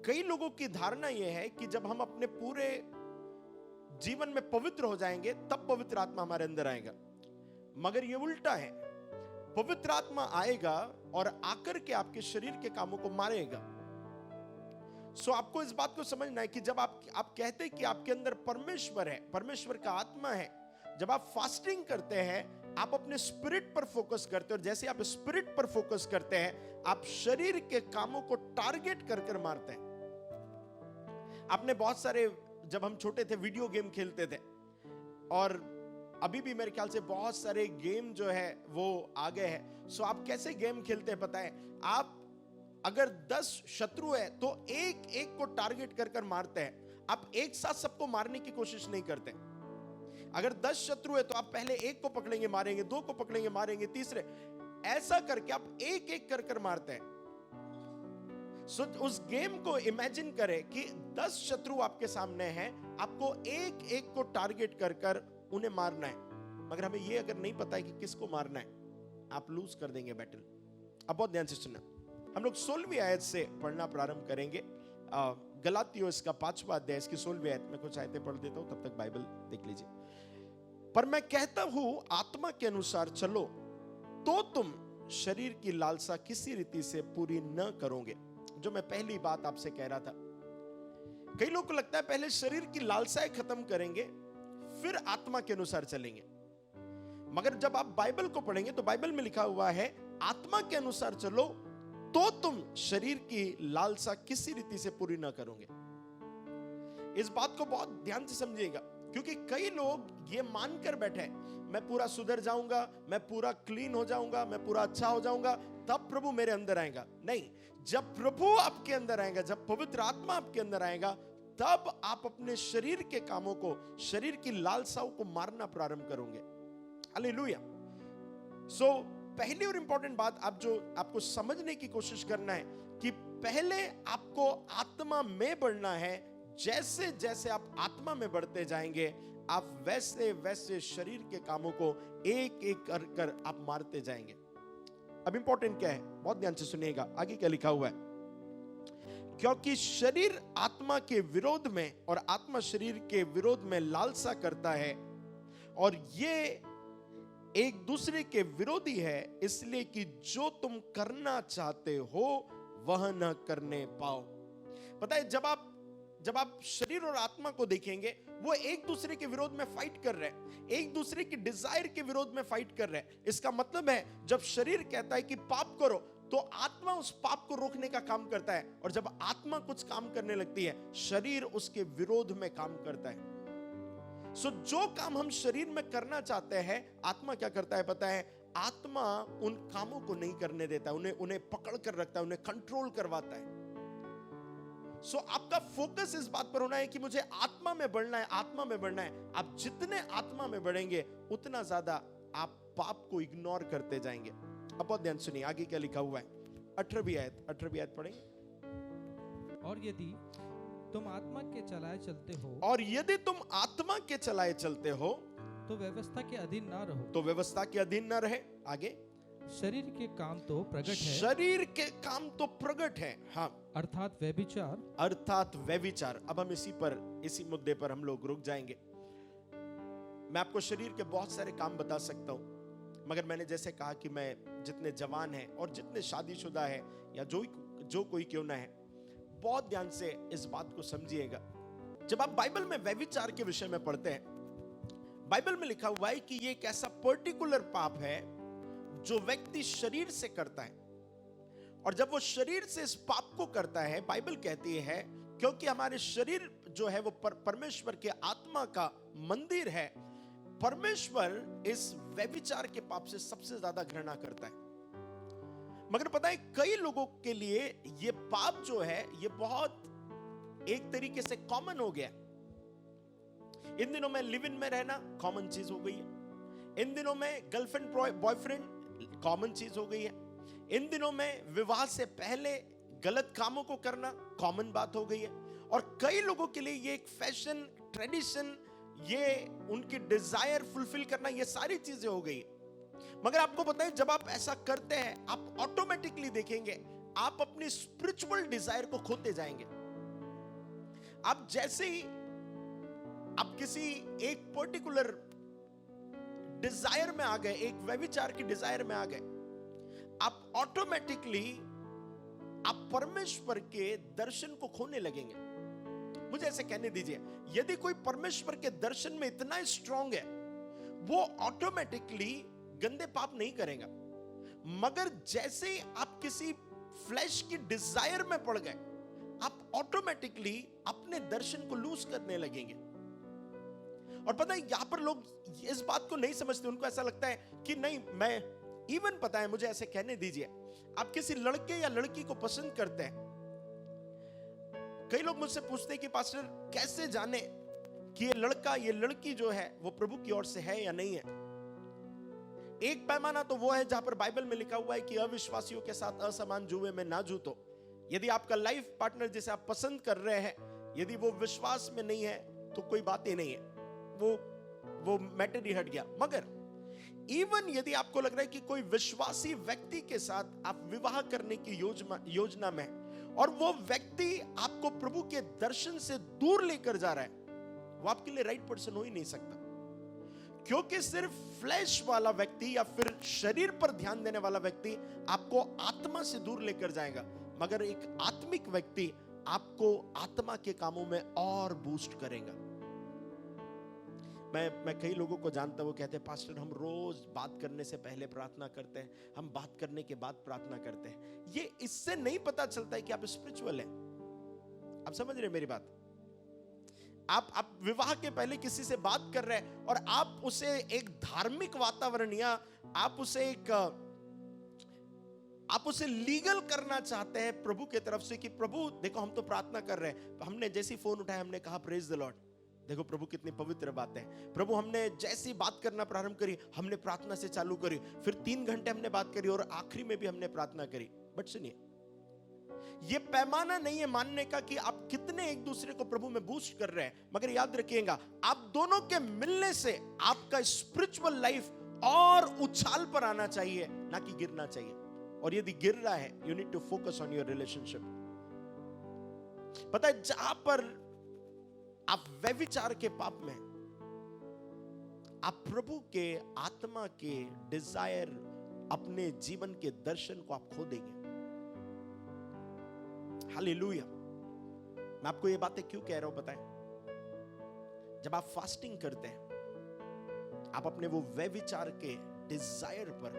कई लोगों की धारणा यह है कि जब हम अपने पूरे जीवन में पवित्र हो जाएंगे तब पवित्र आत्मा हमारे अंदर आएगा, मगर यह उल्टा है। पवित्र आत्मा आएगा और आकर के आपके शरीर के कामों को मारेगा। सो आपको इस बात को समझना है कि जब आप कहते हैं कि आपके अंदर परमेश्वर है, परमेश्वर का आत्मा है, जब आप फास्टिंग करते हैं आप अपने स्पिरिट पर फोकस करते हैं, और जैसे आप स्पिरिट पर फोकस करते हैं आप शरीर के कामों को टारगेट कर कर मारते हैं। आपने बहुत सारे, जब हम छोटे थे वीडियो गेम खेलते थे, और अभी भी मेरे ख्याल से बहुत सारे गेम जो है वो आ गए हैं। सो आप कैसे गेम खेलते हैं पता है? आप अगर 10 शत्रु है तो एक एक को टारगेट कर कर मारते हैं। आप एक साथ सबको मारने की कोशिश नहीं करते। अगर 10 शत्रु है तो आप पहले एक को पकड़ेंगे मारेंगे, 2 को पकड़ेंगे मारेंगे, तीसरे, ऐसा करके आप एक एक कर कर मारते हैं। सो उस गेम को इमेजिन करें कि 10 शत्रु आपके सामने हैं, आपको एक एक को टारगेट कर कर उन्हें मारना है, मगर हमें यह अगर नहीं पता है कि किसको मारना है, आप लूज कर देंगे बैटल। अब बहुत ध्यान से सुनना, हम लोग 16वीं आयत से पढ़ना प्रारंभ करेंगे। गलातियों इसका 5वां अध्याय, इसकी 16वीं आयत में कुछ आयतें पढ़ देता हूं, तब तक बाइबल देख लीजिए। पर मैं कहता हूं आत्मा के अनुसार चलो तो तुम शरीर की लालसा किसी रीति से पूरी न करोगे। जो मैं पहली बात आपसे कह रहा था, कई लोगों को लगता है पहले शरीर की लालसाएं खत्म करेंगे फिर आत्मा के अनुसार चलेंगे, मगर जब आप बाइबल को पढ़ेंगे तो बाइबल में लिखा हुआ है आत्मा के अनुसार चलो तो तुम शरीर की लालसा किसी रीति से पूरी ना करोगे। इस बात को बहुत ध्यान से समझिएगा, क्योंकि कई लोग ये मानकर बैठे हैं मैं पूरा सुधर जाऊंगा, मैं पूरा क्लीन हो जाऊंगा, मैं पूरा अच्छा हो जाऊंगा, तब प्रभु मेरे अंदर आएगा। नहीं, जब प्रभु आपके अंदर आएगा, जब पवित्र आत्मा आपके अंदर आएगा, तब आप अपने शरीर के कामों को, शरीर की लालसाओं को मारना प्रारंभ करोगे। हालेलुया। सो पहली और इंपॉर्टेंट बात आपको समझने की कोशिश करना है कि पहले आपको आत्मा में बढ़ना है। जैसे जैसे आप आत्मा में बढ़ते जाएंगे आप वैसे वैसे शरीर के कामों को एक एक कर कर आप मारते जाएंगे। अब इंपॉर्टेंट क्या है, बहुत ध्यान से सुनिएगा, आगे क्या लिखा हुआ है। क्योंकि शरीर आत्मा के विरोध में और आत्मा शरीर के विरोध में लालसा करता है, और ये एक दूसरे के विरोधी है, इसलिए कि जो तुम करना चाहते हो वह न करने पाओ। पता है, जब आप शरीर और आत्मा को देखेंगे वो एक दूसरे के विरोध में फाइट कर रहे हैं, एक दूसरे की डिजायर के विरोध में फाइट कर रहे हैं। इसका मतलब है जब शरीर कहता है कि पाप करो तो आत्मा उस पाप को रोकने का काम करता है, और जब आत्मा कुछ काम करने लगती है शरीर उसके विरोध में काम करता है। सो जो काम हम शरीर में करना चाहते हैं आत्मा क्या करता है पता है? आत्मा उन कामों को नहीं करने देता, उन्हें पकड़ कर रखता है, उन्हें कंट्रोल करवाता है। सो आपका फोकस इस बात पर होना है कि मुझे आत्मा में बढ़ना है, आत्मा में बढ़ना है। आप जितने आत्मा में बढ़ेंगे उतना ज्यादा आप पाप को इग्नोर करते जाएंगे। अब बहुत ध्यान सुनिए, आगे क्या लिखा हुआ है। 18वीं आयत पढ़ेंगे। और यदि तुम आत्मा के चलाए चलते हो, और यदि तुम आत्मा के चलाए चलते हो तो व्यवस्था के अधीन ना रहो। तो व्यवस्था के अधीन ना रहे। आगे, शरीर के काम तो प्रकट है, शरीर के काम तो प्रकट है, हाँ, अर्थात व्यभिचार। अब हम इसी मुद्दे पर हम लोग रुक जाएंगे। मैं आपको शरीर के बहुत सारे काम बता सकता हूं, मगर मैंने जैसे कहा कि मैं जितने जवान हैं और जितने शादीशुदा है या जो कोई क्यों ना है, बहुत ध्यान से इस बात को समझिएगा। जब आप बाइबल में व्यभिचार के विषय में पढ़ते हैं, बाइबल में लिखा हुआ है कि ये एक ऐसा पर्टिकुलर पाप है जो व्यक्ति शरीर से करता है, और जब वो शरीर से इस पाप को करता है, बाइबल कहती है क्योंकि हमारे शरीर जो है वो परमेश्वर के आत्मा का मंदिर है, परमेश्वर इस व्यभिचार के पाप से सबसे ज्यादा घृणा करता है। मगर पता है, कई लोगों के लिए ये पाप जो है ये बहुत एक तरीके से कॉमन हो गया। इन दिनों में लिव इन में रहना कॉमन चीज हो गई है। इन दिनों में गर्लफ्रेंड बॉयफ्रेंड कॉमन चीज हो गई है। इन दिनों में विवाह से पहले गलत कामों को करना कॉमन बात हो गई है। और कई लोगों के लिए ये एक फैशन, ट्रेडिशन, ये उनकी डिजायर फुलफिल करना, ये सारी चीजें हो गई। मगर आपको पता है, जब आप ऐसा करते हैं आप ऑटोमेटिकली देखेंगे आप अपनी स्पिरिचुअल डिजायर को खोते जाएंगे। आप जैसे ही आप किसी एक पर्टिकुलर डिजायर में आ गए, एक व्यभिचार की डिजायर में आ गए, आप ऑटोमेटिकली आप परमेश्वर के दर्शन को खोने लगेंगे। मुझे ऐसे कहने दीजिए, यदि कोई परमेश्वर के दर्शन में इतना स्ट्रांग है, वो ऑटोमेटिकली गंदे पाप नहीं करेगा। मगर जैसे ही आप किसी फ्लैश की डिजायर में पड़ गए, आप ऑटोमेटिकली अपने दर्शन को लूज करने लगेंगे। और पता है, यहां पर लोग इस बात को नहीं समझते। उनको ऐसा लगता है कि नहीं, मैं इवन पता है, मुझे ऐसे कहने दीजिए, आप किसी लड़के या लड़की को पसंद करते हैं। कई लोग मुझसे पूछते हैं कि पास्टर कैसे जाने कि ये लड़का ये लड़की जो है वो प्रभु की ओर से है या नहीं है। एक पैमाना तो वो है जहां पर बाइबल में लिखा हुआ है कि अविश्वासियों के साथ असमान जुए में ना जूतो। यदि आपका लाइफ पार्टनर जिसे आप पसंद कर रहे हैं, यदि वो विश्वास में नहीं है तो कोई बात ही नहीं है, वो मैटर ही हट गया। मगर इवन यदि आपको लग रहा है कि कोई विश्वासी व्यक्ति के साथ आप विवाह करने की योजना में, और वो व्यक्ति आपको प्रभु के दर्शन से दूर लेकर जा रहा है, वो आपके लिए राइट पर्सन हो ही नहीं सकता। क्योंकि सिर्फ फ्लैश वाला व्यक्ति या फिर शरीर पर ध्यान देने वाला व्यक्ति आपको आत्मा से दूर लेकर जाएगा, मगर एक आत्मिक व्यक्ति आपको आत्मा के कामों में और बूस्ट करेगा। मैं कई लोगों को जानता हूं, वो कहते हैं पास्टर हम रोज बात करने से पहले प्रार्थना करते हैं, हम बात करने के बाद प्रार्थना करते हैं। ये इससे नहीं पता चलता है कि आप स्पिरिचुअल हैं। आप समझ रहे हैं मेरी बात? आप विवाह के पहले किसी से बात कर रहे हैं और आप उसे एक धार्मिक वातावरण या आप उसे लीगल करना चाहते हैं प्रभु के तरफ से कि प्रभु देखो हम तो प्रार्थना कर रहे हैं, हमने जैसी फोन उठाया हमने कहा प्रेज द लॉर्ड, देखो प्रभु कितनी पवित्र बात है। प्रभु हमने जैसी बात करना प्रारंभ करी, हमने प्रार्थना से चालू करी, फिर 3 घंटे हमने बात करी और आखिरी में भी हमने प्रार्थना करी। बट सुनिए, ये पैमाना नहीं है मानने का कि आप कितने एक दूसरे को प्रभु में बूस्ट कर रहे हैं, मगर याद रखिएगा आप दोनों के मिलने से आपका स्पिरिचुअल लाइफ और उछाल पर आना चाहिए, ना कि गिरना चाहिए। और यदि गिर रहा है, you need to focus on your relationship. पता है, जहां पर आप व्यभिचार के पाप में, आप प्रभु के आत्मा के डिजायर, अपने जीवन के दर्शन को आप खो देंगे। हालेलुया। मैं आपको ये बातें क्यों कह रहा हूं बताएं? जब आप फास्टिंग करते हैं, आप अपने वो व्यभिचार के डिजायर पर,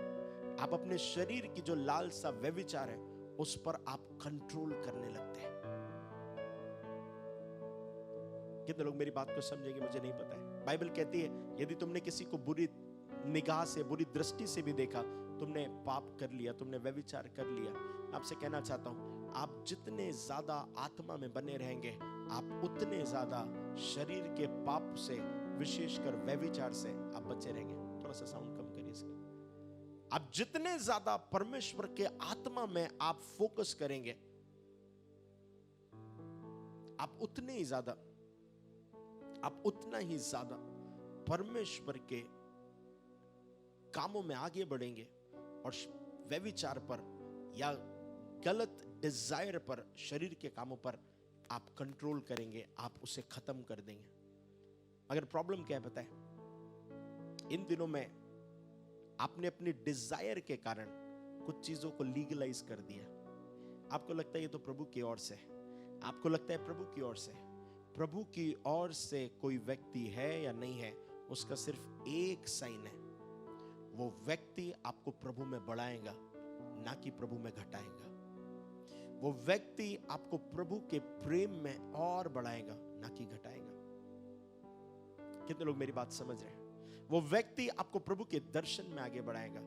आप अपने शरीर की जो लालसा व्यभिचार है उस पर आप कंट्रोल करने लगते हैं। कितने लोग मेरी बात को समझेंगे मुझे नहीं पता है। बाइबल कहती है यदि तुमने किसी को बुरी निगाह से, बुरी दृष्टि से भी देखा, तुमने पाप कर लिया, तुमने व्यभिचार कर लिया। आपसे कहना चाहता हूं, आप जितने ज्यादा आत्मा में बने रहेंगे, आप उतने ज्यादा शरीर के पाप से, विशेषकर व्यभिचार से आप बचे रहेंगे। थोड़ा सा साउंड कम करिए इसका। आप जितने ज्यादा परमेश्वर के आत्मा में आप फोकस करेंगे, आप उतना ही ज्यादा परमेश्वर के कामों में आगे बढ़ेंगे और व्यभिचार पर या गलत डिजायर पर, शरीर के कामों पर आप कंट्रोल करेंगे, आप उसे खत्म कर देंगे। अगर प्रॉब्लम क्या है पता है? इन दिनों में आपने अपनी डिजायर के कारण कुछ चीजों को लीगलाइज कर दिया। आपको लगता है ये तो प्रभु की ओर से है, आपको लगता है प्रभु की ओर से। प्रभु की ओर से कोई व्यक्ति है या नहीं है, उसका सिर्फ एक साइन है, वो व्यक्ति आपको प्रभु में बढ़ाएगा, ना कि प्रभु में घटाएगा। वो व्यक्ति आपको प्रभु के प्रेम में और बढ़ाएगा, ना कि घटाएगा। कितने लोग मेरी बात समझ रहे हैं? वो व्यक्ति आपको प्रभु के दर्शन में आगे बढ़ाएगा।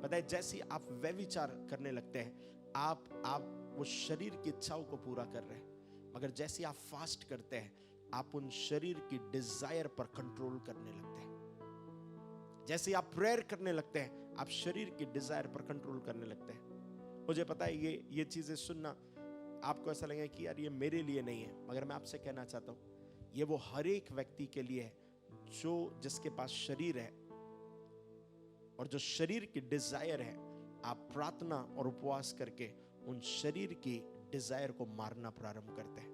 पता है, जैसे आप व्यभिचार करने लगते हैं, आप वो शरीर की इच्छाओं को पूरा कर रहे हैं, मगर जैसे आप फास्ट करते हैं, आप उन शरीर की डिजायर पर कंट्रोल करने लगते हैं। जैसे आप प्रेयर करने लगते हैं, आप शरीर की डिजायर पर कंट्रोल करने लगते हैं। मुझे पता है ये चीजें सुनना आपको ऐसा लगेगा कि यार ये मेरे लिए नहीं है, मगर मैं आपसे कहना चाहता हूं, ये वो हर एक व्यक्ति के लिए है जिसके पास शरीर है और जो शरीर की डिजायर है। आप प्रार्थना और उपवास करके उन शरीर की डिजायर को मारना प्रारंभ करते हैं।